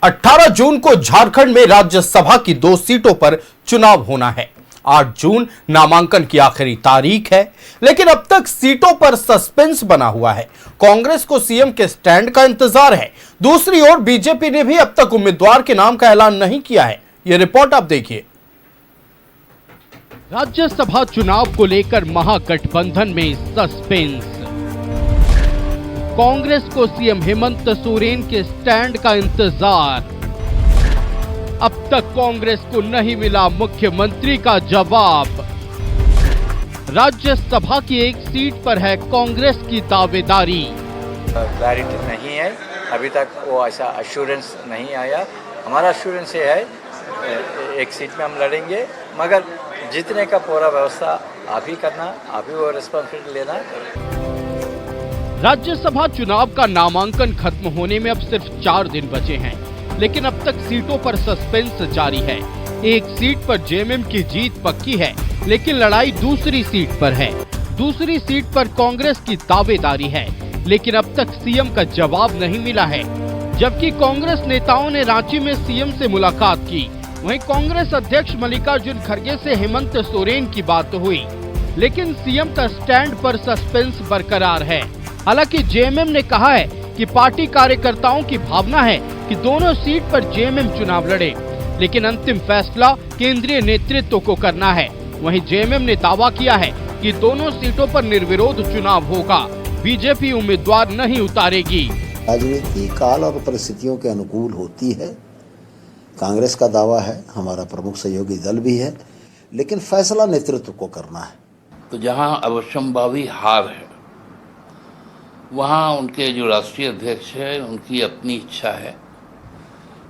18 जून को झारखंड में राज्यसभा की 2 सीटों पर चुनाव होना है। 8 जून नामांकन की आखिरी तारीख है, लेकिन अब तक सीटों पर सस्पेंस बना हुआ है। कांग्रेस को सीएम के स्टैंड का इंतजार है। दूसरी ओर बीजेपी ने भी अब तक उम्मीदवार के नाम का ऐलान नहीं किया है। यह रिपोर्ट आप देखिए। राज्यसभा चुनाव को लेकर महागठबंधन में सस्पेंस। कांग्रेस को सीएम हेमंत सोरेन के स्टैंड का इंतजार। अब तक कांग्रेस को नहीं मिला मुख्यमंत्री का जवाब। राज्यसभा की एक सीट पर है कांग्रेस की दावेदारी। क्लैरिटी नहीं है, अभी तक वो ऐसा अश्योरेंस नहीं आया। हमारा अश्योरेंस ये है एक सीट में हम लड़ेंगे, मगर जीतने का पूरा व्यवस्था आप ही करना, आप ही वो रिस्पॉन्सिबिलिटी लेना। राज्यसभा चुनाव का नामांकन खत्म होने में अब सिर्फ 4 दिन बचे हैं, लेकिन अब तक सीटों पर सस्पेंस जारी है। एक सीट पर जेएमएम की जीत पक्की है, लेकिन लड़ाई दूसरी सीट पर है। दूसरी सीट पर कांग्रेस की दावेदारी है, लेकिन अब तक सीएम का जवाब नहीं मिला है। जबकि कांग्रेस नेताओं ने रांची में सीएम से मुलाकात की, वहीं कांग्रेस अध्यक्ष मल्लिकार्जुन खड़गे से हेमंत सोरेन की बात हुई, लेकिन सीएम का स्टैंड पर सस्पेंस बरकरार है। हालांकि जेएमएम ने कहा है कि पार्टी कार्यकर्ताओं की भावना है कि दोनों सीट पर जेएमएम चुनाव लड़े, लेकिन अंतिम फैसला केंद्रीय नेतृत्व को करना है। वहीं जेएमएम ने दावा किया है कि दोनों सीटों पर निर्विरोध चुनाव होगा। बीजेपी उम्मीदवार नहीं उतारेगी। राजनीति काल और परिस्थितियों के अनुकूल होती है। कांग्रेस का दावा है, हमारा प्रमुख सहयोगी दल भी है, लेकिन फैसला नेतृत्व को करना है। तो जहां अवश्यंभावी हार है, वहां उनके जो राष्ट्रीय अध्यक्ष है, उनकी अपनी इच्छा है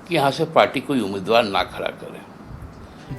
कि यहाँ से पार्टी कोई उम्मीदवार ना खड़ा करे।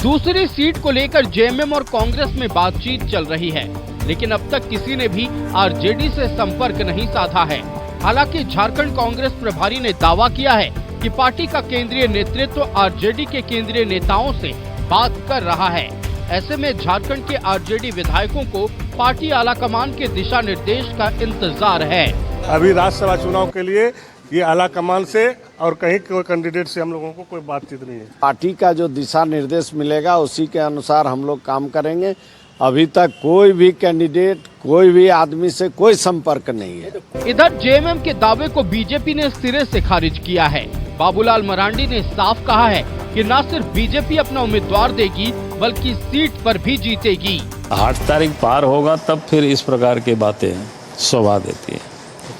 दूसरी सीट को लेकर जेएमएम और कांग्रेस में बातचीत चल रही है, लेकिन अब तक किसी ने भी आरजेडी से संपर्क नहीं साधा है। हालांकि झारखंड कांग्रेस प्रभारी ने दावा किया है कि पार्टी का केंद्रीय नेतृत्व आरजेडी के केंद्रीय नेताओं से बात कर रहा है। ऐसे में झारखंड के आरजेडी विधायकों को पार्टी आलाकमान के दिशा निर्देश का इंतजार है। अभी राज्यसभा चुनाव के लिए ये आलाकमान से और कहीं कोई कैंडिडेट से हम लोगों को कोई बातचीत नहीं है। पार्टी का जो दिशा निर्देश मिलेगा उसी के अनुसार हम लोग काम करेंगे। अभी तक कोई भी कैंडिडेट, कोई भी आदमी से कोई संपर्क नहीं है। इधर जेएमएम के दावे को बीजेपी ने सिरे से खारिज किया है। बाबूलाल मरांडी ने साफ कहा है कि न सिर्फ बीजेपी अपना उम्मीदवार देगी, बल्कि सीट पर भी जीतेगी। 8 तारीख पार होगा तब फिर इस प्रकार की बातें शोभा देती है।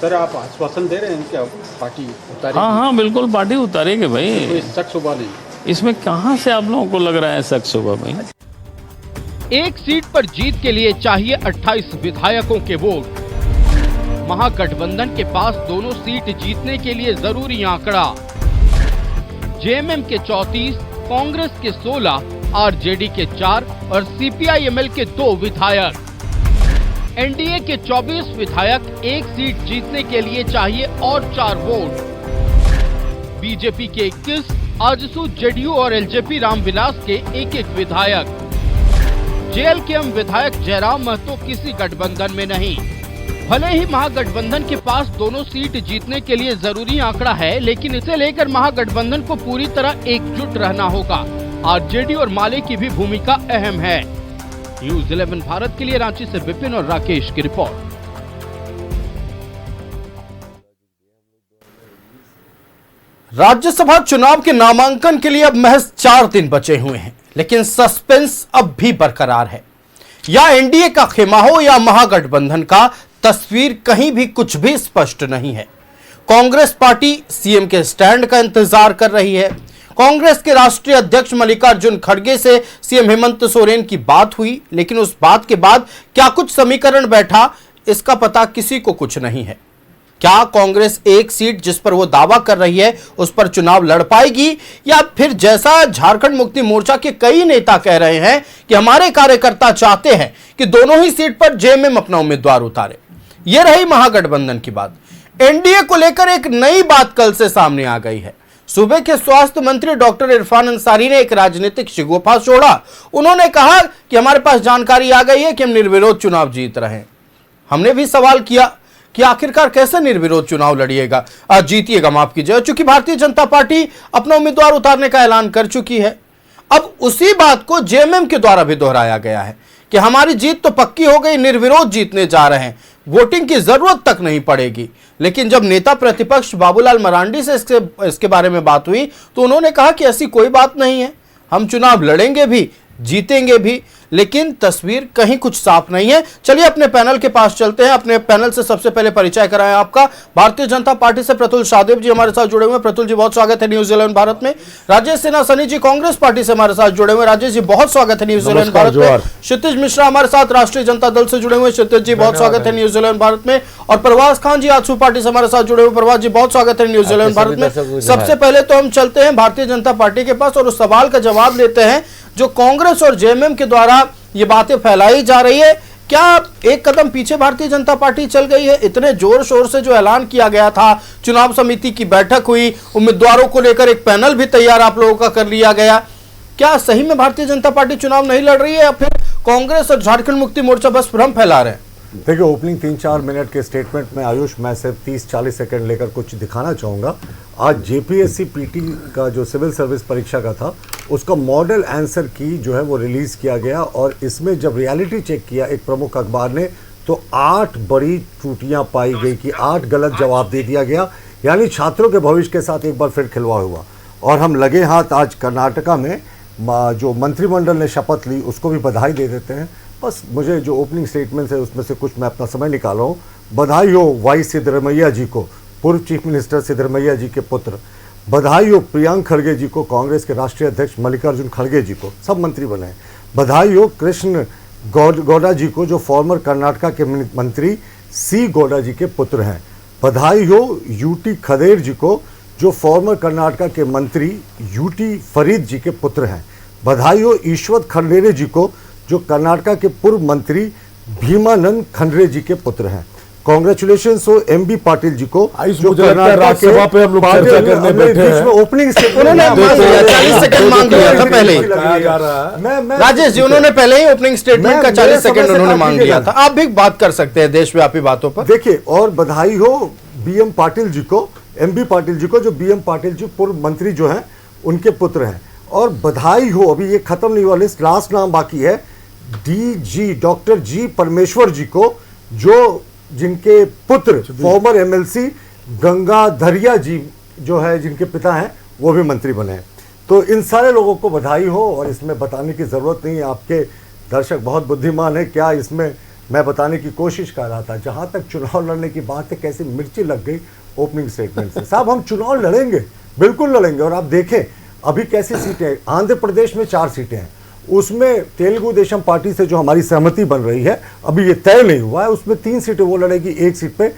सर, आप आश्वासन दे रहे हैं क्या पार्टी उतारेगी? हाँ, बिल्कुल पार्टी उतारेगी भाई। कोई शक शुबा नहीं इसमें। कहाँ से आप लोगों को लग रहा है शक शुबा भाई? एक सीट पर जीत के लिए चाहिए 28 विधायकों के वोट। महागठबंधन के पास दोनों सीट जीतने के लिए जरूरी आंकड़ा जेएमएम के 34, कांग्रेस के 16, आरजेडी के 4 और सीपीआईएमएल के 2 विधायक। एनडीए के 24 विधायक एक सीट जीतने के लिए चाहिए और 4 वोट। बीजेपी के 21, आजसू, जेडीयू और एलजेपी रामविलास के 1-1 विधायक। जेएलकेएम विधायक जयराम महतो किसी गठबंधन में नहीं। भले ही महागठबंधन के पास दोनों सीट जीतने के लिए जरूरी आंकड़ा है, लेकिन इसे लेकर महागठबंधन को पूरी तरह एकजुट रहना होगा। आरजेडी और माले की भी भूमिका अहम है। न्यूज़ 11 भारत के लिए रांची से विपिन और राकेश की रिपोर्ट। राज्यसभा चुनाव के नामांकन के लिए अब महज 4 दिन बचे हुए हैं, लेकिन सस्पेंस अब भी बरकरार है। या एनडीए का खेमा हो या महागठबंधन का, तस्वीर कहीं भी कुछ भी स्पष्ट नहीं है। कांग्रेस पार्टी सीएम के स्टैंड का इंतजार कर रही है। कांग्रेस के राष्ट्रीय अध्यक्ष मल्लिकार्जुन खड़गे से सीएम हेमंत सोरेन की बात हुई, लेकिन उस बात के बाद क्या कुछ समीकरण बैठा, इसका पता किसी को कुछ नहीं है। क्या कांग्रेस एक सीट जिस पर वो दावा कर रही है उस पर चुनाव लड़ पाएगी, या फिर जैसा झारखंड मुक्ति मोर्चा के कई नेता कह रहे हैं कि हमारे कार्यकर्ता चाहते हैं कि दोनों ही सीट पर जेएमएम अपना उम्मीदवार उतारे। यह रही महागठबंधन की बात। एनडीए को लेकर एक नई बात कल से सामने आ गई है। सूबे के स्वास्थ्य मंत्री डॉक्टर इरफान अंसारी ने एक राजनीतिक शिगोफा छोड़ा। उन्होंने कहा कि हमारे पास जानकारी आ गई है कि हम निर्विरोध चुनाव जीत रहे हैं। हमने भी सवाल किया कि आखिरकार कैसे निर्विरोध चुनाव लड़िएगा, जीतिएगा, माफ कीजिएगा, चूंकि भारतीय जनता पार्टी अपना उम्मीदवार उतारने का ऐलान कर चुकी है। अब उसी बात को जेएमएम के द्वारा भी दोहराया गया है कि हमारी जीत तो पक्की हो गई, निर्विरोध जीतने जा रहे हैं, वोटिंग की जरूरत तक नहीं पड़ेगी। लेकिन जब नेता प्रतिपक्ष बाबूलाल मरांडी से इसके बारे में बात हुई तो उन्होंने कहा कि ऐसी कोई बात नहीं है, हम चुनाव लड़ेंगे भी, जीतेंगे भी, लेकिन तस्वीर कहीं कुछ साफ नहीं है। चलिए अपने पैनल के पास चलते हैं। अपने पैनल से सबसे पहले परिचय कराएं आपका। भारतीय जनता पार्टी से प्रतुल शाहदेव जी हमारे साथ जुड़े हुए हैं। प्रतुल जी बहुत स्वागत है न्यूज 11 भारत में। राजेश सिन्हा सनी जी कांग्रेस पार्टी से हमारे साथ जुड़े हुए हैं। राजेश जी बहुत स्वागत है न्यूज 11 भारत में। क्षितिज मिश्रा हमारे साथ राष्ट्रीय जनता दल से जुड़े हुए हैं। क्षितिज जी बहुत स्वागत है न्यूज 11 भारत में। और प्रवास खान जी आजसू पार्टी से हमारे साथ जुड़े हुए। प्रवास जी बहुत स्वागत है न्यूज 11 भारत में। सबसे पहले तो हम चलते हैं भारतीय जनता पार्टी के पास और उस सवाल का जवाब लेते हैं जो कांग्रेस और जेएमएम के द्वारा ये बातें फैलाई जा रही है। क्या एक कदम पीछे भारतीय जनता पार्टी चल गई है? इतने जोर शोर से जो ऐलान किया गया था, चुनाव समिति की बैठक हुई, उम्मीदवारों को लेकर एक पैनल भी तैयार आप लोगों का कर लिया गया, क्या सही में भारतीय जनता पार्टी चुनाव नहीं लड़ रही है या फिर कांग्रेस और झारखंड मुक्ति मोर्चा बस भ्रम फैला रहे हैं? देखिए, ओपनिंग 3-4 मिनट के स्टेटमेंट में आयुष मैं सिर्फ 30-40 सेकंड लेकर कुछ दिखाना चाहूँगा। आज जेपीएससी पीटी का जो सिविल सर्विस परीक्षा का था उसका मॉडल आंसर की जो है वो रिलीज़ किया गया और इसमें जब रियलिटी चेक किया एक प्रमुख अखबार ने तो 8 बड़ी त्रुटियां पाई गई कि 8 गलत जवाब दे दिया गया, यानी छात्रों के भविष्य के साथ एक बार फिर खिलवाड़ हुआ। और हम लगे हाथ आज कर्नाटका में जो मंत्रिमंडल ने शपथ ली उसको भी बधाई दे देते हैं। बस मुझे जो ओपनिंग स्टेटमेंट है उसमें से कुछ मैं अपना समय निकाला हूँ। बधाई हो वाई सिद्धरमैया जी को, पूर्व चीफ मिनिस्टर सिद्धरमैया जी के पुत्र। बधाई हो प्रियंक खड़गे जी को, कांग्रेस के राष्ट्रीय अध्यक्ष मल्लिकार्जुन खड़गे जी को, सब मंत्री बने। बधाई हो कृष्ण गौडा जी को जो फॉर्मर कर्नाटका के मंत्री सी गौडा जी के पुत्र हैं। बधाई हो यूटी खदेर जी को जो फॉर्मर कर्नाटका के मंत्री यूटी फरीद जी के पुत्र हैं। बधाई हो ईश्वर खंडेरे जी को जो कर्नाटका के पूर्व मंत्री भीमानंद खंडरे जी के पुत्र हैं। कांग्रेचुलेशंस हो एमबी पाटिल जी को जो कर्नाटका के ओपनिंग राजेश जी उन्होंने पहले ही ओपनिंग स्टेटमेंट का 40 सेकंड उन्होंने मांग लिया था। आप भी बात कर सकते हैं देशव्यापी बातों पर। देखिए, और बधाई हो बीएम पाटिल जी को, एमबी पाटिल जी को जो बीएम पाटिल जी पूर्व मंत्री जो हैं उनके पुत्र हैं। और बधाई हो, अभी ये खत्म नहीं हुआ लिस्ट, लास्ट नाम बाकी है, डीजी डॉक्टर जी परमेश्वर जी को जो जिनके पुत्र फॉर्मर एमएलसी गंगाधरिया जी जो है जिनके पिता हैं वो भी मंत्री बने हैं। तो इन सारे लोगों को बधाई हो और इसमें बताने की ज़रूरत नहीं है, आपके दर्शक बहुत बुद्धिमान है। क्या इसमें मैं बताने की कोशिश कर रहा था, जहाँ तक चुनाव लड़ने की बात है कैसी मिर्ची लग गई ओपनिंग स्टेटमेंट से। साहब हम चुनाव लड़ेंगे, बिल्कुल लड़ेंगे। और आप देखें अभी कैसी सीटें, आंध्र प्रदेश में 4 सीटें हैं, उसमें तेलुगु देशम पार्टी से जो हमारी सहमति बन रही है अभी ये तय नहीं हुआ है, उसमें 3 सीटें वो लड़ेगी, 1 सीट पे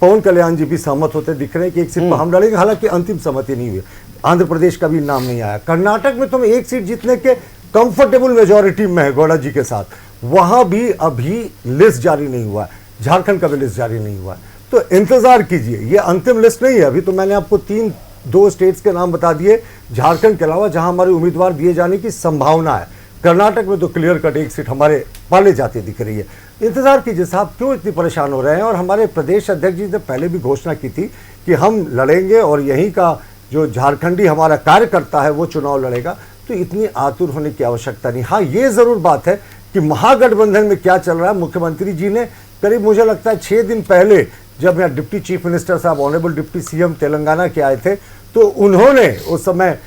पवन कल्याण जी भी सहमत होते दिख रहे हैं कि 1 सीट पर हम लड़ेंगे, हालांकि अंतिम सहमति नहीं हुई। आंध्र प्रदेश का भी नाम नहीं आया। कर्नाटक में तो 1 सीट जीतने के कंफर्टेबल मेजोरिटी में है गौड़ा जी के साथ, वहां भी अभी लिस्ट जारी नहीं हुआ है। झारखंड का भी लिस्ट जारी नहीं हुआ है, तो इंतजार कीजिए, ये अंतिम लिस्ट नहीं है। अभी तो मैंने आपको 2 स्टेट्स के नाम बता दिए झारखंड के अलावा जहां हमारे उम्मीदवार दिए जाने की संभावना है। कर्नाटक में तो क्लियर कट 1 सीट हमारे पाले जाती दिख रही है। इंतजार कीजिए साहब, क्यों इतनी परेशान हो रहे हैं? और हमारे प्रदेश अध्यक्ष जी ने पहले भी घोषणा की थी कि हम लड़ेंगे और यहीं का जो झारखंडी हमारा कार्यकर्ता है वो चुनाव लड़ेगा, तो इतनी आतुर होने की आवश्यकता नहीं। हाँ, ये ज़रूर बात है कि महागठबंधन में क्या चल रहा है। मुख्यमंत्री जी ने करीब मुझे लगता है 6 दिन पहले जब यहाँ डिप्टी चीफ मिनिस्टर साहब ऑनरेबल डिप्टी सीएम तेलंगाना के आए थे तो उन्होंने उस समय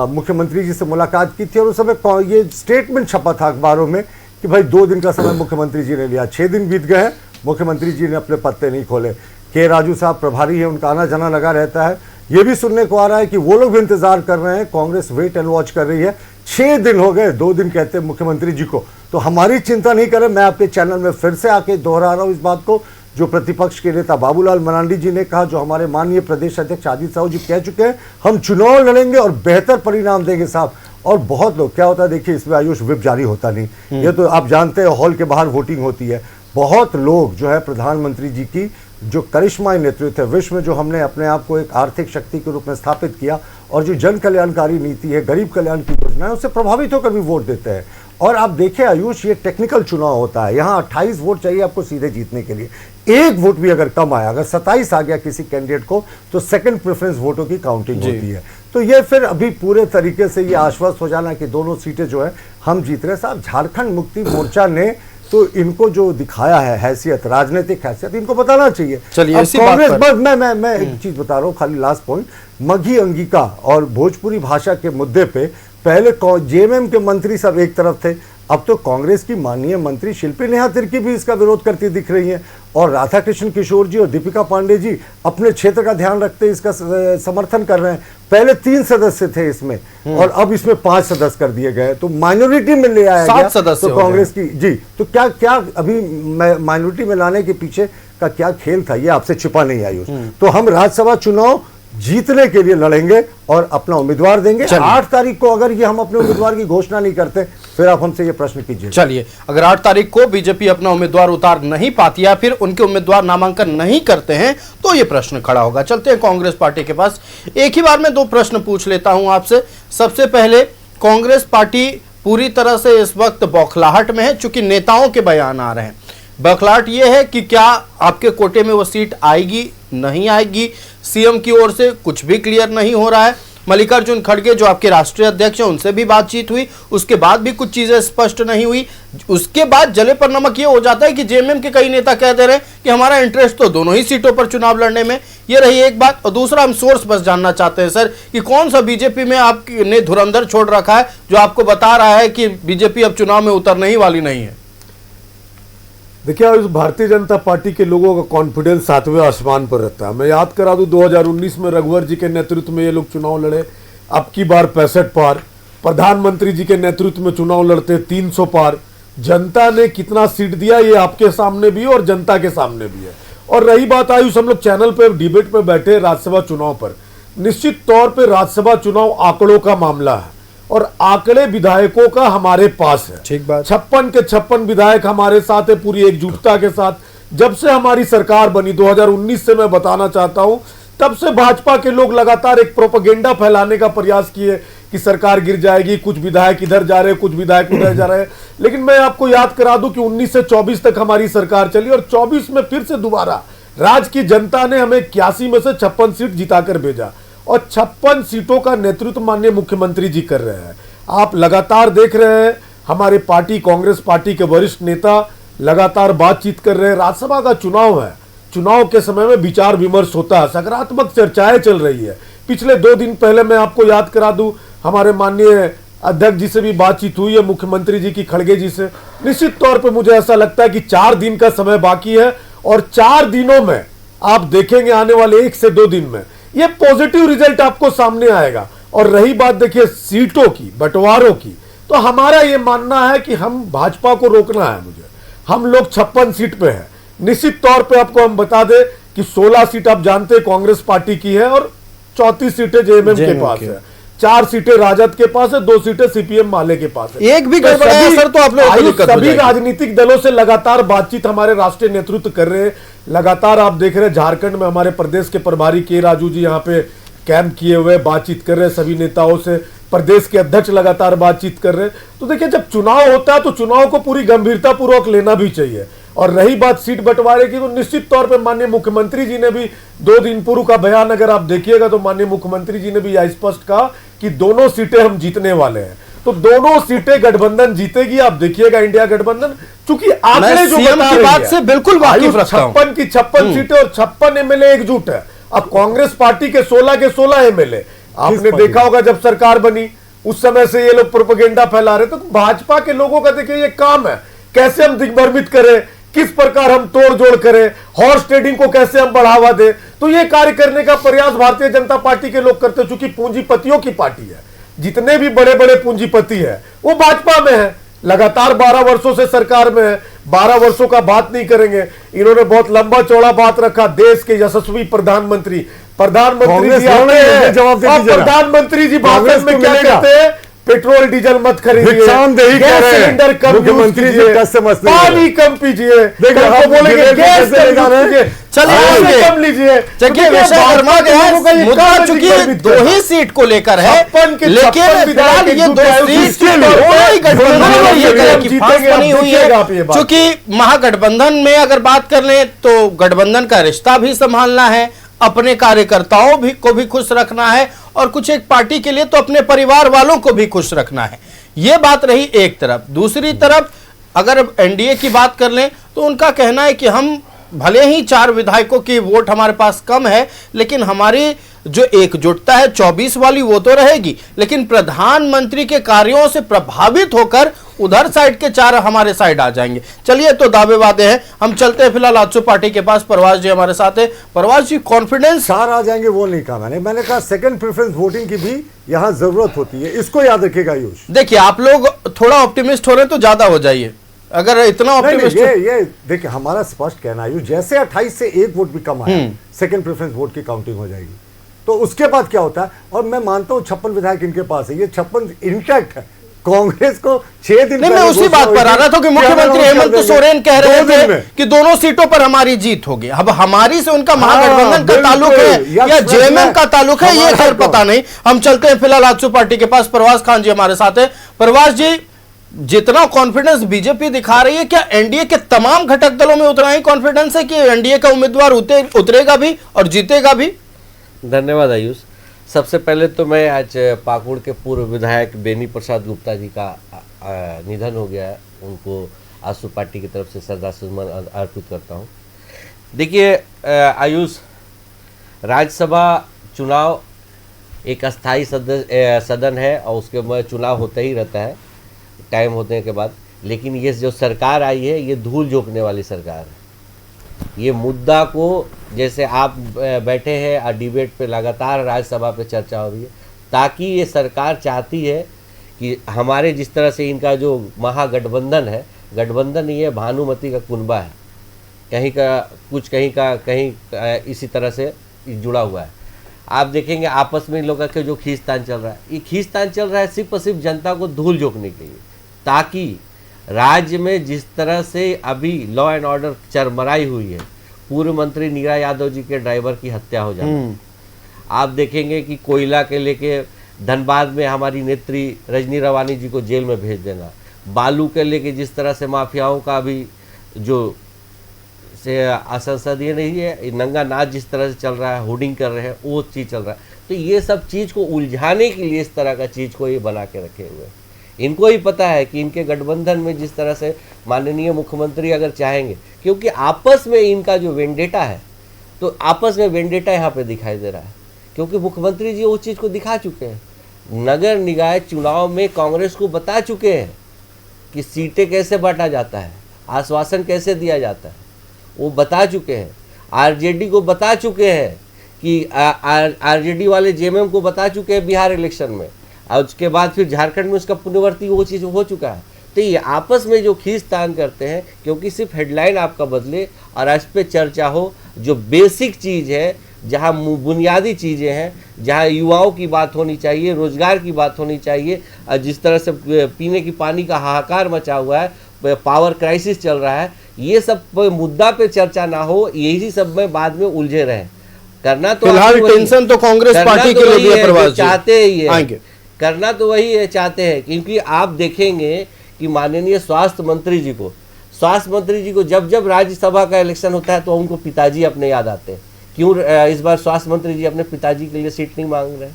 मुख्यमंत्री जी से मुलाकात की थी और उस समय ये स्टेटमेंट छपा था अखबारों में कि भाई 2 दिन का समय मुख्यमंत्री जी ने लिया। 6 दिन बीत गए हैं, मुख्यमंत्री जी ने अपने पत्ते नहीं खोले। के राजू साहब प्रभारी है, उनका आना जाना लगा रहता है। ये भी सुनने को आ रहा है कि वो लोग भी इंतजार कर रहे हैं, कांग्रेस वेट एंड वॉच कर रही है। 6 दिन हो गए, 2 दिन कहते हैं मुख्यमंत्री जी को, तो हमारी चिंता नहीं करें। मैं आपके चैनल में फिर से आके दोहरा रहा हूँ इस बात को जो प्रतिपक्ष के नेता बाबूलाल मरांडी जी ने कहा, जो हमारे माननीय प्रदेश अध्यक्ष आदित्य साहू जी कह चुके हैं, हम चुनाव लड़ेंगे और बेहतर परिणाम देंगे साहब। और बहुत लोग, क्या होता है देखिए, इसमें आयुष विप जारी होता नहीं, ये तो आप जानते हैं हॉल के बाहर वोटिंग होती है। बहुत लोग जो है प्रधानमंत्री जी की जो करिश्माई नेतृत्व है, विश्व में जो हमने अपने आप को एक आर्थिक शक्ति के रूप में स्थापित किया और जो जन कल्याणकारी नीति है, गरीब कल्याण की योजना है, उससे प्रभावित होकर भी वोट देते हैं। और आप देखें आयुष, ये टेक्निकल चुनाव होता है, यहाँ 28 वोट चाहिए आपको सीधे जीतने के लिए। एक वोट भी अगर कम आया, अगर 27 आ गया किसी कैंडिडेट को, तो सेकंड प्रेफरेंस वोटों की काउंटिंग होती है। तो ये फिर अभी पूरे तरीके से ये आश्वस्त हो जाना कि दोनों सीटें जो है हम जीत रहे। साहब, झारखंड मुक्ति मोर्चा ने तो इनको जो दिखाया है हैसियत, राजनीतिक हैसियत, इनको बताना चाहिए। चलिए, कांग्रेस, बस मैं एक चीज बता रहा हूँ, खाली लास्ट पॉइंट, मघी अंगिका और भोजपुरी भाषा के मुद्दे पे पहले जेएमएम के मंत्री सब एक तरफ थे, अब तो कांग्रेस की माननीय मंत्री शिल्पी नेहा तिर्की भी इसका विरोध करती दिख रही हैं, और राधा कृष्ण किशोर जी और दीपिका पांडे जी अपने क्षेत्र का ध्यान रखते इसका समर्थन कर रहे हैं। पहले 3 सदस्य थे इसमें, और अब इसमें 5 सदस्य कर दिए गए, तो माइनॉरिटी में ले आया 7 सदस्य तो कांग्रेस की जी। तो क्या अभी माइनॉरिटी में लाने के पीछे का क्या खेल था, ये आपसे छिपा नहीं आयुष। तो हम राज्यसभा चुनाव जीतने के लिए लड़ेंगे और अपना उम्मीदवार देंगे। 8 तारीख को अगर ये हम अपने उम्मीदवार की घोषणा नहीं करते, फिर आप हमसे ये प्रश्न कीजिए। चलिए, अगर 8 तारीख को बीजेपी अपना उम्मीदवार उतार नहीं पाती या फिर उनके उम्मीदवार नामांकन नहीं करते हैं, तो ये प्रश्न खड़ा होगा। चलते हैं कांग्रेस पार्टी के पास, एक ही बार में 2 प्रश्न पूछ लेता हूं आपसे। सबसे पहले, कांग्रेस पार्टी पूरी तरह से इस वक्त बौखलाहट में है, चूंकि नेताओं के बयान आ रहे हैं। बौखलाहट ये है कि क्या आपके कोटे में वो सीट आएगी, नहीं आएगी, सीएम की ओर से कुछ भी क्लियर नहीं हो रहा है। मल्लिकार्जुन खड़गे जो आपके राष्ट्रीय अध्यक्ष हैं, उनसे भी बातचीत हुई, उसके बाद भी कुछ चीजें स्पष्ट नहीं हुई। उसके बाद जले पर नमक ये हो जाता है कि जेएमएम के कई नेता कह दे रहे हैं कि हमारा इंटरेस्ट तो दोनों ही सीटों पर चुनाव लड़ने में। ये रही एक बात। और दूसरा, हम सोर्स बस जानना चाहते हैं सर कि कौन सा बीजेपी में आपने धुरंधर छोड़ रखा है जो आपको बता रहा है कि बीजेपी अब चुनाव में उतरने ही वाली नहीं है। देखिए, इस भारतीय जनता पार्टी के लोगों का कॉन्फिडेंस 7वें आसमान पर रहता है। मैं याद करा दूं, 2019 में रघुवर जी के नेतृत्व में ये लोग चुनाव लड़े, अब की बार 65 पार। प्रधानमंत्री जी के नेतृत्व में चुनाव लड़ते 300 पार। जनता ने कितना सीट दिया ये आपके सामने भी है और जनता के सामने भी है। और रही बात आयुष, हम लोग चैनल पे डिबेट में बैठे राज्यसभा चुनाव पर, निश्चित तौर पर राज्यसभा चुनाव आंकड़ों का मामला है और आंकड़े विधायकों का हमारे पास है। ठीक बात। 56 के 56 विधायक हमारे साथ है, पूरी एकजुटता के साथ। जब से हमारी सरकार बनी 2019 से, मैं बताना चाहता हूं, तब से भाजपा के लोग लगातार एक प्रोपेगेंडा फैलाने का प्रयास किए कि सरकार गिर जाएगी, कुछ विधायक इधर जा रहे हैं, कुछ विधायक उधर जा रहे हैं। लेकिन मैं आपको याद करा दूं कि 19 से 24 तक हमारी सरकार चली और 24 में फिर से दोबारा राज्य की जनता ने हमें 81 में से 56 सीट जिताकर भेजा और 56 सीटों का नेतृत्व माननीय मुख्यमंत्री जी कर रहे हैं। आप लगातार देख रहे हैं, हमारे पार्टी कांग्रेस पार्टी के वरिष्ठ नेता लगातार बातचीत कर रहे हैं। राज्यसभा का चुनाव है, चुनाव के समय में विचार विमर्श होता है, सकारात्मक चर्चाएं चल रही है। पिछले 2 दिन पहले मैं आपको याद करा दूं, हमारे माननीय अध्यक्ष जी से भी बातचीत हुई है, मुख्यमंत्री जी की, खड़गे जी से। निश्चित तौर पे मुझे ऐसा लगता है कि 4 दिन का समय बाकी है और 4 दिनों में आप देखेंगे, आने वाले 1 से 2 दिन में ये पॉजिटिव रिजल्ट आपको सामने आएगा। और रही बात देखिए सीटों की, बंटवारों की, तो हमारा ये मानना है कि हम भाजपा को रोकना है। मुझे, हम लोग 56 सीट पे हैं। निश्चित तौर पे आपको हम बता दें कि 16 सीट आप जानते हैं कांग्रेस पार्टी की है और 34 सीटें जेएमएम के पास है, 4 सीटें राजद के पास है, 2 सीटें सीपीएम माले के पास है। एक भी गड़बड़ है सर तो आप लोग सभी राजनीतिक दलों से लगातार बातचीत हमारे राष्ट्रीय नेतृत्व कर रहे हैं। लगातार आप देख रहे हैं झारखंड में हमारे प्रदेश के प्रभारी के राजू जी यहाँ पे कैंप किए हुए बातचीत कर रहे हैं सभी नेताओं से। प्रदेश के अध्यक्ष लगातार बातचीत कर रहे हैं। तो देखिए, जब चुनाव होता है तो चुनाव को पूरी गंभीरता पूर्वक लेना भी चाहिए। और रही बात सीट बंटवारे की, तो निश्चित तौर पे माननीय मुख्यमंत्री जी ने भी 2 दिन पूर्व का बयान अगर आप देखिएगा तो माननीय मुख्यमंत्री जी ने भी यह स्पष्ट कहा कि दोनों सीटें हम जीतने वाले हैं। तो दोनों सीटें गठबंधन जीतेगी, आप देखिएगा इंडिया गठबंधन। चूंकि आंकड़े जो बता रही बात से बिल्कुल वाकिफ रखता हूं। 56 की 56 सीटें और 56 एमएलए एकजुट है। अब कांग्रेस पार्टी के 16 के 16 एमएलए, आपने देखा होगा जब सरकार बनी उस समय से ये लोग प्रोपेगेंडा फैला रहे। तो भाजपा के लोगों का देखिए ये काम है, कैसे हम दिग्भ्रमित करें, किस प्रकार हम तोड़ जोड़ करें, हॉर्स ट्रेडिंग को कैसे हम बढ़ावा दें। तो ये कार्य करने का प्रयास भारतीय जनता पार्टी के लोग करते, चूंकि पूंजीपतियों की पार्टी है, जितने भी बड़े बड़े पूंजीपति है वो भाजपा में है, लगातार 12 वर्षों से सरकार में है। 12 वर्षों का बात नहीं करेंगे, इन्होंने बहुत लंबा चौड़ा बात रखा। देश के यशस्वी प्रधानमंत्री जी आते हैं और प्रधानमंत्री जी भाषण में क्या कहते हैं, पेट्रोल डीजल मत खरीदिए, भिक्षांदेही गैस कह रहे हैं सिलेंडर कम यूज मुख्यमंत्री जी, कीजिए, कैसे मसले पानी कम पीजिए, देखिए, कल को हम बोलेंगे गिरे गैस कैसे कम जा रहे हैं? यूज कीजिए, चलिए पानी आगे। कम लीजिए। देखिए विषय गर्मा गया है, मुद्दा चूंकि दो ही सीट को लेकर है, 56 के लेकिन 56 फिलहाल ये विधायक दो एक सीट दूसरे दोनों ही गठबंधन में ये तरह की फांस जीतेंगे, बनी आप हुई देखिएगा आप ये है। बात। चूंकि महागठबंधन में अगर बात कर लें तो गठबंधन का रिश्ता भी संभालना है, अपने कार्यकर्ताओं भी को भी खुश रखना है, और कुछ एक पार्टी के लिए तो अपने परिवार वालों को भी खुश रखना है। ये बात रही एक तरफ। दूसरी तरफ अगर एनडीए की बात कर लें तो उनका कहना है कि हम भले ही 4 विधायकों की वोट हमारे पास कम है, लेकिन हमारी जो एकजुटता है 24 वाली वो तो रहेगी, लेकिन प्रधानमंत्री के कार्यों से प्रभावित होकर उधर साइड के 4 हमारे साइड आ जाएंगे। चलिए, तो दावे वादे हैं, हम चलते हैं फिलहाल आजसू पार्टी के पास। परवाज जी हमारे साथ है। परवाज जी, कॉन्फिडेंस 4 आ जाएंगे वो नहीं कहा मैंने कहा सेकंड प्रेफरेंस वोटिंग की भी यहाँ जरूरत होती है, इसको याद रखिएगा आयुष। देखिए, आप लोग थोड़ा ऑप्टिमिस्ट हो रहे हैं तो ज्यादा हो जाइए, अगर इतना ऑप्टिमिस्ट। ये देखिए, हमारा स्पष्ट कहना है जैसे 28 से 1 वोट भी कम आया, सेकंड प्रेफरेंस वोट की काउंटिंग हो जाएगी, तो उसके बाद क्या होता है। और मैं मानता हूं 56 विधायक इनके पास है, ये 56 इंटैक्ट है। कांग्रेस को 6 दिन नहीं, मैं उसी बात पर आ रहा था कि मुख्यमंत्री हेमंत सोरेन कह रहे थे कि दोनों सीटों पर हमारी जीत होगी। अब हमारी से उनका महागठबंधन का ताल्लुक है या जेएमएम का ताल्लुक है, ये खैर पता नहीं। हम चलते हैं फिलहाल आजसू पार्टी के पास। परवाज खान जी हमारे साथ है। परवाज जी, जितना कॉन्फिडेंस बीजेपी दिखा रही है, क्या एनडीए के तमाम घटक दलों में उतना ही कॉन्फिडेंस है कि एनडीए का उम्मीदवार उतरेगा भी और जीतेगा भी? धन्यवाद आयुष। सबसे पहले तो मैं आज पाकुड़ के पूर्व विधायक बेनी प्रसाद गुप्ता जी का निधन हो गया है, उनको आजसू पार्टी की तरफ से श्रद्धासुमन अर्पित करता हूं। देखिए आयुष, राज्यसभा चुनाव एक अस्थाई सदन है और उसके में चुनाव होता ही रहता है टाइम होने के बाद, लेकिन ये जो सरकार आई है ये धूल झोंकने वाली सरकार है। ये मुद्दा को, जैसे आप बैठे हैं और डिबेट पे लगातार राज्यसभा पे चर्चा हो रही है, ताकि ये सरकार चाहती है कि हमारे जिस तरह से इनका जो महागठबंधन है, गठबंधन ये भानुमति का कुनबा है, कहीं का कुछ कहीं इसी तरह से जुड़ा हुआ है। आप देखेंगे आपस में इन लोगों का जो खींचतान चल रहा है, ये खींचतान चल रहा है सिर्फ और सिर्फ जनता को धूल झोंकने के लिए, ताकि राज्य में जिस तरह से अभी लॉ एंड ऑर्डर चरमराई हुई है, पूर्व मंत्री नीरा यादव जी के ड्राइवर की हत्या हो जाना, आप देखेंगे कि कोयला के लेके धनबाद में हमारी नेत्री रजनी रवानी जी को जेल में भेज देना, बालू के लेके जिस तरह से माफियाओं का अभी जो से असंसदीय नहीं है, नंगा नाच जिस तरह से चल रहा है, होर्डिंग कर रहे हैं, वो चीज़ चल रहा है। तो ये सब चीज़ को उलझाने के लिए इस तरह का चीज़ को ये बना के रखे हुए हैं। इनको ही पता है कि इनके गठबंधन में जिस तरह से माननीय मुख्यमंत्री अगर चाहेंगे, क्योंकि आपस में इनका जो वेंडेटा है, तो आपस में वेंडेटा यहाँ पे दिखाई दे रहा है, क्योंकि मुख्यमंत्री जी उस चीज़ को दिखा चुके हैं। नगर निकाय चुनाव में कांग्रेस को बता चुके हैं कि सीटें कैसे बांटा जाता है, आश्वासन कैसे दिया जाता है, वो बता चुके हैं। आरजेडी को बता चुके हैं कि आरजेडी वाले जेएमएम को बता चुके हैं बिहार इलेक्शन में, और उसके बाद फिर झारखंड में उसका पुनर्वर्ती वो चीज़ हो चुका है। तो ये आपस में जो खींचतान करते हैं, क्योंकि सिर्फ हेडलाइन आपका बदले और इस पर चर्चा हो, जो बेसिक चीज़ है, जहाँ बुनियादी चीज़ें हैं, जहाँ युवाओं की बात होनी चाहिए, रोजगार की बात होनी चाहिए, और जिस तरह से पीने की पानी का हाहाकार मचा हुआ है, पावर क्राइसिस चल रहा है, ये सब मुद्दा पे चर्चा ना हो, यही सब में बाद में उलझे रहे। करना तो फिलहाल टेंशन तो कांग्रेस पार्टी के लिए भी है, चाहते ही है, करना तो वही है, चाहते हैं। क्योंकि आप देखेंगे कि माननीय स्वास्थ्य मंत्री जी को जब जब राज्यसभा का इलेक्शन होता है तो उनको पिताजी अपने याद आते हैं। क्यों इस बार स्वास्थ्य मंत्री जी अपने पिताजी के लिए सीट नहीं मांग रहे?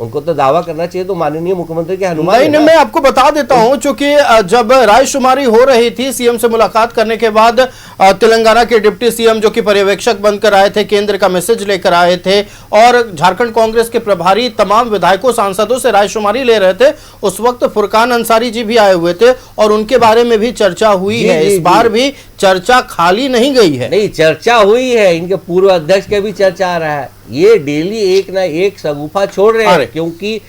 उनको तो दावा करना चाहिए, तो माननीय मुख्यमंत्री के हनुमान। नहीं, मैं आपको बता देता हूं, चूंकि जब रायशुमारी हो रही थी, सीएम से मुलाकात करने के बाद तेलंगाना के डिप्टी सीएम जो कि पर्यवेक्षक बनकर आए थे, केंद्र का मैसेज लेकर आए थे, और झारखंड कांग्रेस के प्रभारी तमाम विधायकों सांसदों से रायशुमारी ले रहे थे। उस वक्त फुरकान अंसारी जी भी आए हुए थे और उनके बारे में भी चर्चा हुई है। इस बार भी चर्चा खाली नहीं गई है। नहीं, चर्चा हुई है, इनके पूर्व अध्यक्ष के भी चर्चा आ रहा है। ये डेली एक ना एक शगुफा छोड़ रहे हैं, क्योंकि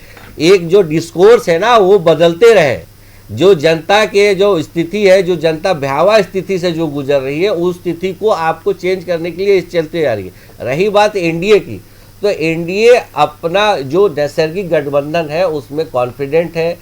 एक जो डिस्कोर्स है ना, वो बदलते रहे। जो जनता के जो स्थिति है, जो जनता भयावह स्थिति से जो गुजर रही है, उस स्थिति को आपको चेंज करने के लिए चलते जा रही है। रही बात एनडीए की, तो एनडीए अपना जो नैसर्गिक गठबंधन है उसमें कॉन्फिडेंट है,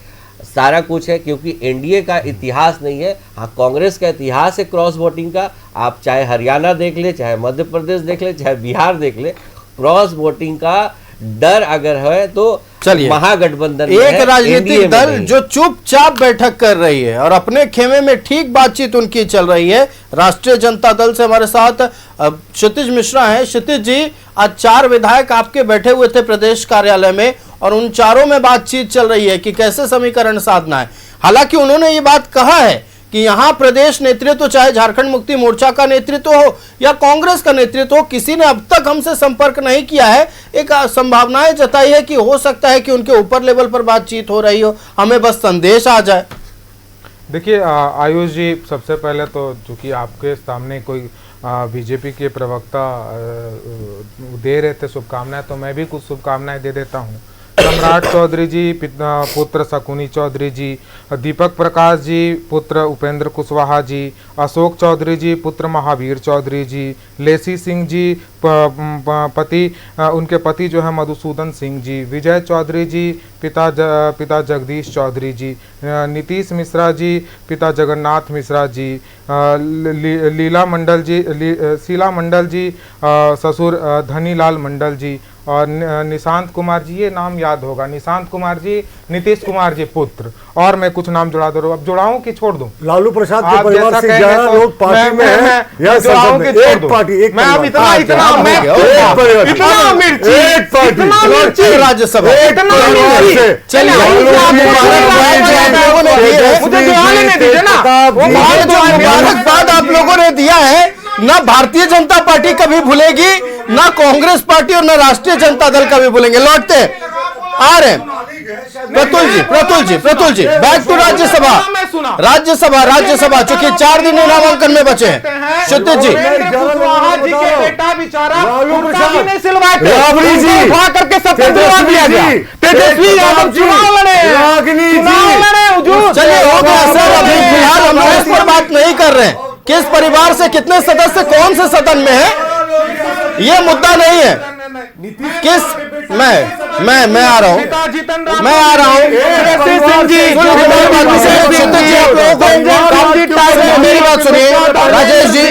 सारा कुछ है, क्योंकि एनडीए का इतिहास नहीं है। हाँ, कांग्रेस का इतिहास है क्रॉस वोटिंग का। आप चाहे हरियाणा देख ले, चाहे मध्य प्रदेश देख ले, चाहे बिहार देख ले, क्रॉस वोटिंग का डर अगर है तो चलिए, महागठबंधन एक राजनीतिक दल जो चुपचाप बैठक कर रही है और अपने खेमे में ठीक बातचीत उनकी चल रही है। राष्ट्रीय जनता दल से हमारे साथ क्षितिज मिश्रा हैं। क्षितिज जी, आज 4 विधायक आपके बैठे हुए थे प्रदेश कार्यालय में और उन चारों में बातचीत चल रही है कि कैसे समीकरण साधना है। हालांकि उन्होंने ये बात कहा है कि यहां प्रदेश नेतृत्व, चाहे झारखंड मुक्ति मोर्चा का नेतृत्व हो या कांग्रेस का नेतृत्व हो, किसी ने अब तक हमसे संपर्क नहीं किया है। एक संभावनाएं जताई है कि हो सकता है कि उनके ऊपर लेवल पर बातचीत हो रही हो, हमें बस संदेश आ जाए। देखिए आयुष जी, सबसे पहले तो चूंकि आपके सामने कोई बीजेपी के प्रवक्ता दे रहे थे शुभकामनाएं, तो मैं भी कुछ शुभकामनाएं दे देता हूं। सम्राट चौधरी जी पुत्र शकुनी चौधरी जी, दीपक प्रकाश जी पुत्र उपेंद्र कुशवाहा जी, अशोक चौधरी जी पुत्र महावीर चौधरी जी, लेसी सिंह जी उनके पति जो है मधुसूदन सिंह जी, विजय चौधरी जी पिता जगदीश चौधरी जी, नीतीश मिश्रा जी पिता जगन्नाथ मिश्रा जी, शीला मंडल जी ससुर धनीलाल मंडल जी, और निशांत कुमार जी, ये नाम याद होगा, निशांत कुमार जी नीतीश कुमार जी पुत्र। और मैं कुछ नाम जुड़ा दे रहा हूँ, अब जुड़ाऊं कि छोड़ दूं? लालू प्रसाद के परिवार से 11 लोग पार्टी में हैं, या जुड़ाऊं कि छोड़ दूं? मैं अब इतना मिर्ची राज्यसभा मुबारकबाद आप लोगों ने दिया है। ना भारतीय जनता पार्टी कभी भूलेगी, ना कांग्रेस पार्टी और ना राष्ट्रीय जनता दल कभी भूलेंगे। लौटते आ रहे प्रतुल जी बैक टू राज्यसभा चूंकि 4 दिन नामांकन में बचे हैं। क्षितिज जी, तेजस्वी यादव चुनाव लड़े, चलिए हो गया सर, अभी फिलहाल हम इस पर बात नहीं कर रहे हैं। किस परिवार से कितने सदस्य कौन से सदन में है, ये मुद्दा नहीं है। किस मैं आ रहा हूँ मेरी बात सुनिए राजेश जी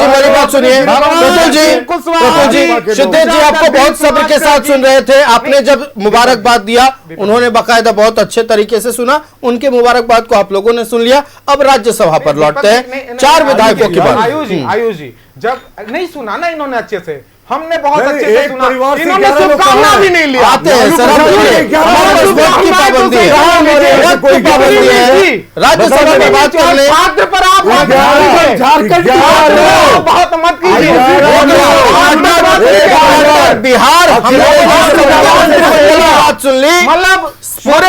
मेरी बात सुनिए। प्रतुल जी क्षितिज जी आपको बहुत सब्र के साथ सुन रहे थे। आपने जब मुबारकबाद दिया, उन्होंने बाकायदा बहुत अच्छे तरीके से सुना, उनके मुबारकबाद को आप लोगों ने सुन लिया। अब राज्यसभा पर लौटते हैं। 4 विधायकों की बात। आयुष जी जब नहीं सुना ना इन्होंने अच्छे से, हमने बहुत अच्छे से सुना, इन्होंने शुभकामना भी नहीं लिया। आते हैं सर, की पाबंदी है, राज्यसभा में बात कर ले। छात्र पर आप झारखंड बहुत मत कीजिए। बिहार हम बात सुन ली, मतलब पूरे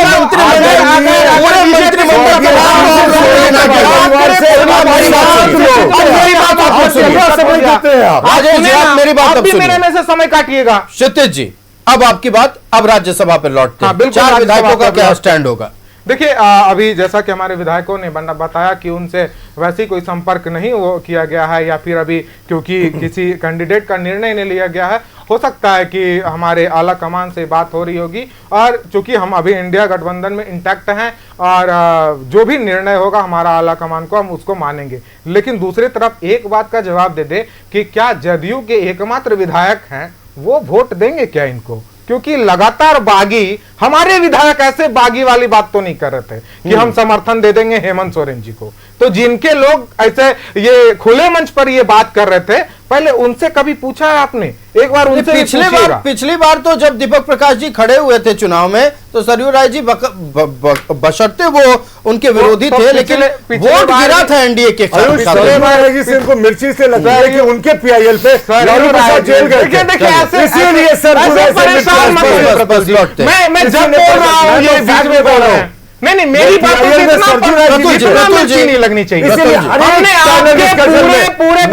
मेरी बात मेरे में से समय काटिएगा। क्षितिज जी, अब आपकी बात, अब राज्यसभा पर लौटते हैं। 4 विधायकों का क्या स्टैंड होगा? देखिए अभी जैसा कि हमारे विधायकों ने बताया कि उनसे वैसे कोई संपर्क नहीं वो किया गया है, या फिर अभी क्योंकि किसी कैंडिडेट का निर्णय नहीं लिया गया है। हो सकता है कि हमारे आला कमान से बात हो रही होगी, और चूंकि हम अभी इंडिया गठबंधन में इंटैक्ट हैं और जो भी निर्णय होगा हमारा आला कमान को हम उसको मानेंगे। लेकिन दूसरी तरफ एक बात का जवाब दे दे कि क्या जदयू के एकमात्र विधायक हैं वो वोट देंगे क्या इनको? क्योंकि लगातार बागी, हमारे विधायक ऐसे बागी वाली बात तो नहीं कर रहे थे कि हम समर्थन दे देंगे हेमंत सोरेन जी को। तो जिनके लोग ऐसे ये खुले मंच पर ये बात कर रहे थे, पहले उनसे कभी पूछा है आपने? एक बार उनसे पिछली बार तो जब दीपक प्रकाश जी खड़े हुए थे चुनाव में, तो सरयू राय जी बशर्ते वो उनके विरोधी थे, लेकिन वोट गिरा था एनडीए के खिलाफ। इनको मिर्ची से लगता है कि उनके पीआईएल पे लालू प्रसाद जेल गए, इसीलिए सर मैं जब बोल रहा हूँ ये बीच में बोल रहा हूँ। नहीं मेरी बात नहीं लगनी चाहिए। पूरे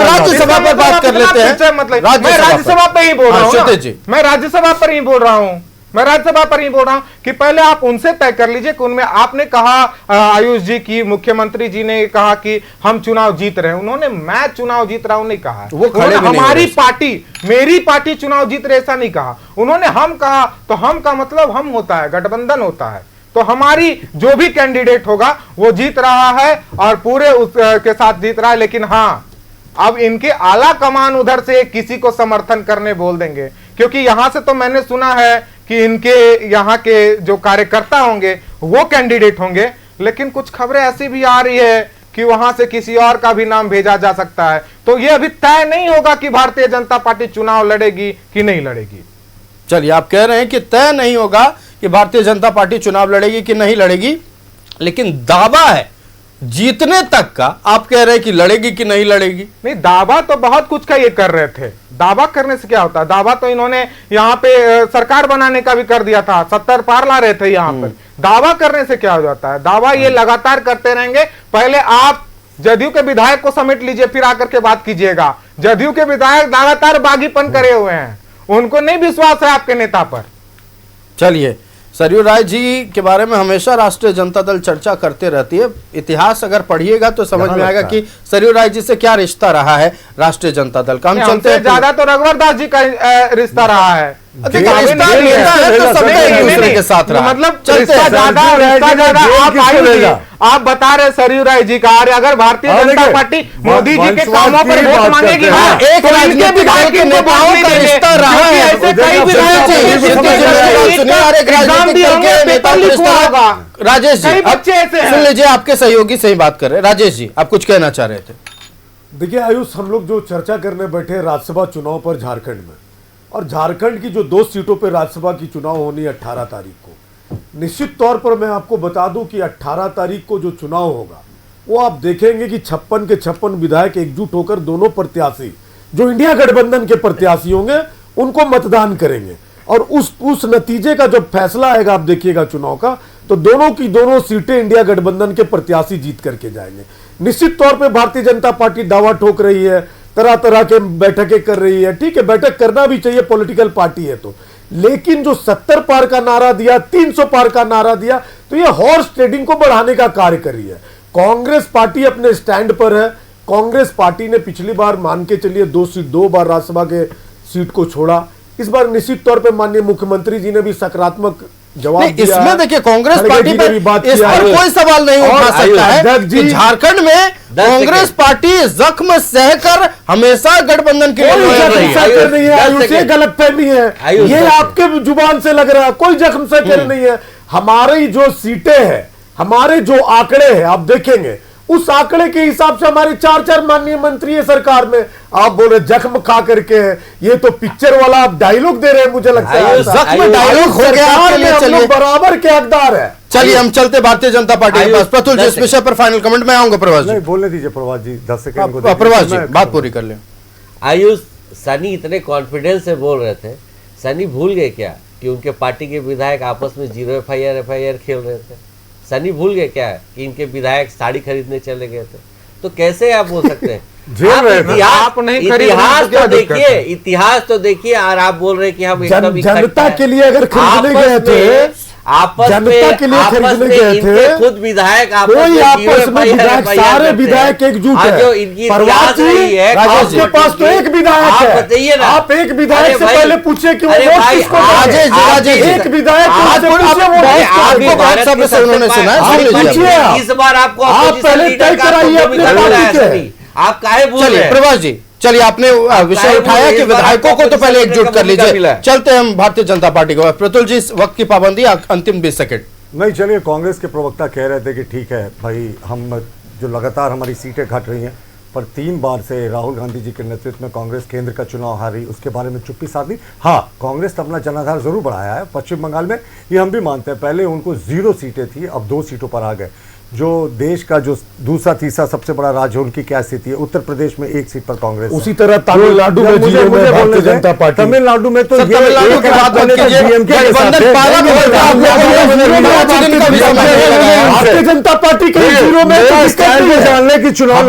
राज्यसभा पर बात कर लेते हैं। मैं राज्यसभा पे ही बोल रहा हूँ, मैं राज्यसभा पर ही बोल रहा हूँ। मैं राज्यसभा पर ही बोल रहा हूं कि पहले आप उनसे तय कर लीजिए कि उनमें आपने कहा आयुष जी की मुख्यमंत्री जी ने कहा कि हम चुनाव जीत रहे हैं, उन्होंने मैं चुनाव जीत रहा हूं नहीं कहा, वो खड़े भी हमारी पार्टी मेरी पार्टी चुनाव जीत रहे ऐसा नहीं कहा उन्होंने। हम कहा तो हम का मतलब हम होता है, गठबंधन होता है, तो हमारी जो भी कैंडिडेट होगा वो जीत रहा है और पूरे उसके साथ जीत रहा है। लेकिन हाँ, अब इनके आला कमान उधर से किसी को समर्थन करने बोल देंगे, क्योंकि यहां से तो मैंने सुना है कि इनके यहाँ के जो कार्यकर्ता होंगे वो कैंडिडेट होंगे, लेकिन कुछ खबरें ऐसी भी आ रही है कि वहां से किसी और का भी नाम भेजा जा सकता है। तो ये अभी तय नहीं होगा कि भारतीय जनता पार्टी चुनाव लड़ेगी कि नहीं लड़ेगी। चलिए, आप कह रहे हैं कि तय नहीं होगा कि भारतीय जनता पार्टी चुनाव लड़ेगी कि नहीं लड़ेगी, लेकिन दावा है जीतने तक का। आप कह रहे हैं कि लड़ेगी कि नहीं लड़ेगी? नहीं, दावा तो बहुत कुछ का ये कर रहे थे। दावा करने से क्या होता है? दावा तो इन्होंने यहाँ पे सरकार बनाने का भी कर दिया था, 70 पार ला रहे थे यहाँ पर। दावा करने से क्या हो जाता है? दावा ये लगातार करते रहेंगे। पहले आप जदयू के विधायक को समेट लीजिए, फिर आकर के बात कीजिएगा। जदयू के विधायक लगातार बागीपन करे हुए हैं, उनको नहीं विश्वास है आपके नेता पर। चलिए, सरयू राय जी के बारे में हमेशा राष्ट्रीय जनता दल चर्चा करते रहती है। इतिहास अगर पढ़िएगा तो समझ में आएगा कि सरयू राय जी से क्या रिश्ता रहा है राष्ट्रीय जनता दल का। हम चलते हैं, ज्यादा तो रघुवर दास जी का रिश्ता रहा है, के साथ रहा, मतलब आप बता रहे सरयू राय जी का। अगर भारतीय जनता पार्टी मोदी जी के कामों पर वोट मांगेगी, एक राजनीतिक दल के नेताओं का रिश्ता रहा है, ऐसे कई राजेश जी सुन लीजिए, आपके सहयोगी से ही बात कर रहे हैं। राजेश जी, आप कुछ कहना चाह रहे थे? देखिए आयुष, हम लोग जो चर्चा करने बैठे राज्यसभा चुनाव पर झारखंड में, और झारखंड की जो 2 सीटों पर राज्यसभा की चुनाव होनी है 18 तारीख को। निश्चित तौर पर मैं आपको बता दूं कि 18 तारीख को जो चुनाव होगा वो आप देखेंगे कि 56 के 56 विधायक एकजुट होकर दोनों प्रत्याशी जो इंडिया गठबंधन के प्रत्याशी होंगे उनको मतदान करेंगे, और उस नतीजे का जब फैसला आएगा आप देखिएगा चुनाव का, तो दोनों की दोनों सीटें इंडिया गठबंधन के प्रत्याशी जीत करके जाएंगे। निश्चित तौर पर भारतीय जनता पार्टी दावा ठोक रही है, तरह तरह के बैठकें कर रही है। ठीक है, बैठक करना भी चाहिए, पॉलिटिकल पार्टी है तो, लेकिन जो 70 पार का नारा दिया, 300 पार का नारा दिया, तो ये हॉर्स ट्रेडिंग को बढ़ाने का कार्य कर रही है। कांग्रेस पार्टी अपने स्टैंड पर है। कांग्रेस पार्टी ने पिछली बार मान के चलिए 2 बार राज्यसभा के सीट को छोड़ा। इस बार निश्चित तौर पे माननीय मुख्यमंत्री जी ने भी सकारात्मक जवाब दिया। इसमें देखिए कांग्रेस पार्टी पर इस पर कोई सवाल नहीं उठा सकता है कि झारखंड में कांग्रेस पार्टी जख्म सहकर हमेशा गठबंधन के लिए नहीं है। ये गलतफहमी है, ये आपके जुबान से लग रहा है, कोई जख्म सहकर नहीं है। हमारी जो सीटें हैं, हमारे जो आंकड़े हैं, आप देखेंगे उस आंकड़े के हिसाब से हमारे 4 माननीय मंत्री है सरकार में। आप बोल रहे जख्म खा करके, ये तो पिक्चर वाला आप डायलॉग दे रहे हैं, मुझे लगता है जख्म डायलॉग हो गया आपके लिए। चलिए, बराबर के हकदार है। चलिए हम चलते भारतीय जनता पार्टी के पास। प्रतुल जी, इस विषय पर फाइनल कमेंट में आऊंगा। प्रभाष जी बोलने दीजिए, प्रभाष जी 10 सेकंड प्रभाष जी बात पूरी कर लें। आयुष, सनी इतने कॉन्फिडेंस से बोल रहे थे, सनी भूल गए क्या कि उनके पार्टी के विधायक आपस में 0 FIR खेल रहे थे? सनी भूल गए क्या कि इनके विधायक साड़ी खरीदने चले गए थे? तो कैसे आप बोल सकते हैं? इतिहास तो देखिए, और आप बोल रहे हैं कि हम एकदम जनता के लिए अगर खरीदने गए थे, जनता के लिए खरीदने गए थे, खुद विधायक सारे विधायक एकजुट है। आपके पास तो एक विधायक है, बताइए ना, आप एक विधायक से पहले पूछे कि वो वोट किसको दें। एक विधायक इस बार आपको आप पहले तय कराइए अपने पार्टी के। आप काहे भूल रहे हैं? प्रभाष जी चलिए, आपने विषय उठाया कि विधायकों को तो पहले एकजुट कर लीजिए। चलते हैं हम भारतीय जनता पार्टी को। प्रतुल जी, वक्त की पाबंदी, अंतिम 20 सेकंड। नहीं, चलिए, कांग्रेस के प्रवक्ता कह रहे थे कि ठीक है भाई, हम जो लगातार हमारी सीटें घट रही हैं, पर 3 बार से राहुल गांधी जी के नेतृत्व में कांग्रेस केंद्र का चुनाव हारी, उसके बारे में चुप्पी साध दी। हाँ, कांग्रेस ने अपना जनाधार जरूर बढ़ाया है पश्चिम बंगाल में, ये हम भी मानते हैं। पहले उनको 0 सीटें थी, अब 2 सीटों पर आ गए। जो देश का जो दूसरा तीसरा सबसे बड़ा राज्य, उनकी क्या स्थिति है? उत्तर प्रदेश में 1 सीट पर कांग्रेस। उसी तरह तमिलनाडु में भारतीय जनता पार्टी, तमिलनाडु में तो भारतीय जनता पार्टी के जीरो में जानने की चुनाव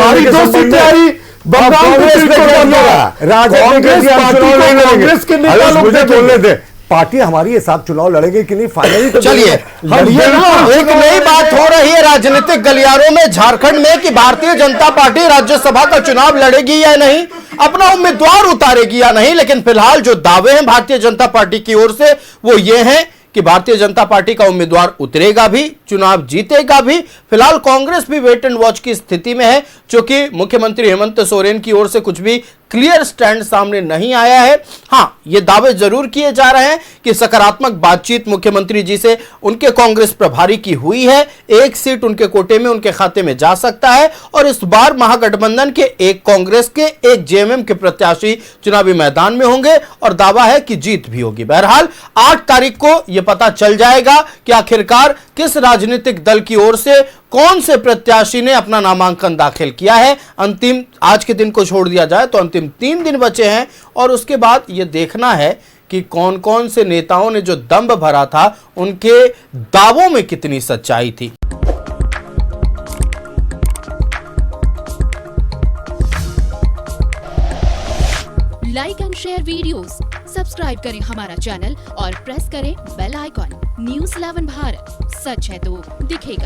कांग्रेस के नेता लोग बोलने थे पार्टी हमारी ये साथ चुनाव लड़ेगी कि नहीं फाइनली तो चलिए एक नई बात हो रही है राजनीतिक गलियारों में झारखंड में कि भारतीय जनता पार्टी राज्यसभा का चुनाव लड़ेगी या नहीं, अपना उम्मीदवार उतारेगी या नहीं। लेकिन फिलहाल जो दावे हैं भारतीय जनता पार्टी की ओर से वो ये हैं कि भारतीय जनता पार्टी का उम्मीदवार उतरेगा भी, चुनाव जीतेगा भी। फिलहाल कांग्रेस भी वेट एंड वॉच की स्थिति में है, क्योंकि मुख्यमंत्री हेमंत सोरेन की ओर से कुछ भी क्लियर स्टैंड सामने नहीं आया है। हां, ये दावे जरूर किए जा रहे हैं कि सकारात्मक बातचीत मुख्यमंत्री जी से उनके कांग्रेस प्रभारी की हुई है, एक सीट उनके कोटे में उनके खाते में जा सकता है और इस बार महागठबंधन के एक कांग्रेस के एक जेएमएम के प्रत्याशी चुनावी मैदान में होंगे और दावा है कि जीत भी होगी। बहरहाल 8 तारीख को यह पता चल जाएगा कि आखिरकार किस राजनीतिक दल की ओर से कौन से प्रत्याशी ने अपना नामांकन दाखिल किया है। अंतिम आज के दिन को छोड़ दिया जाए तो अंतिम 3 दिन बचे हैं और उसके बाद यह देखना है कि कौन कौन से नेताओं ने जो दंभ भरा था उनके दावों में कितनी सच्चाई थी। Like and share videos, subscribe करें हमारा चैनल और प्रेस करें बेल आइकॉन। News 11 भारत, सच है तो दिखेगा।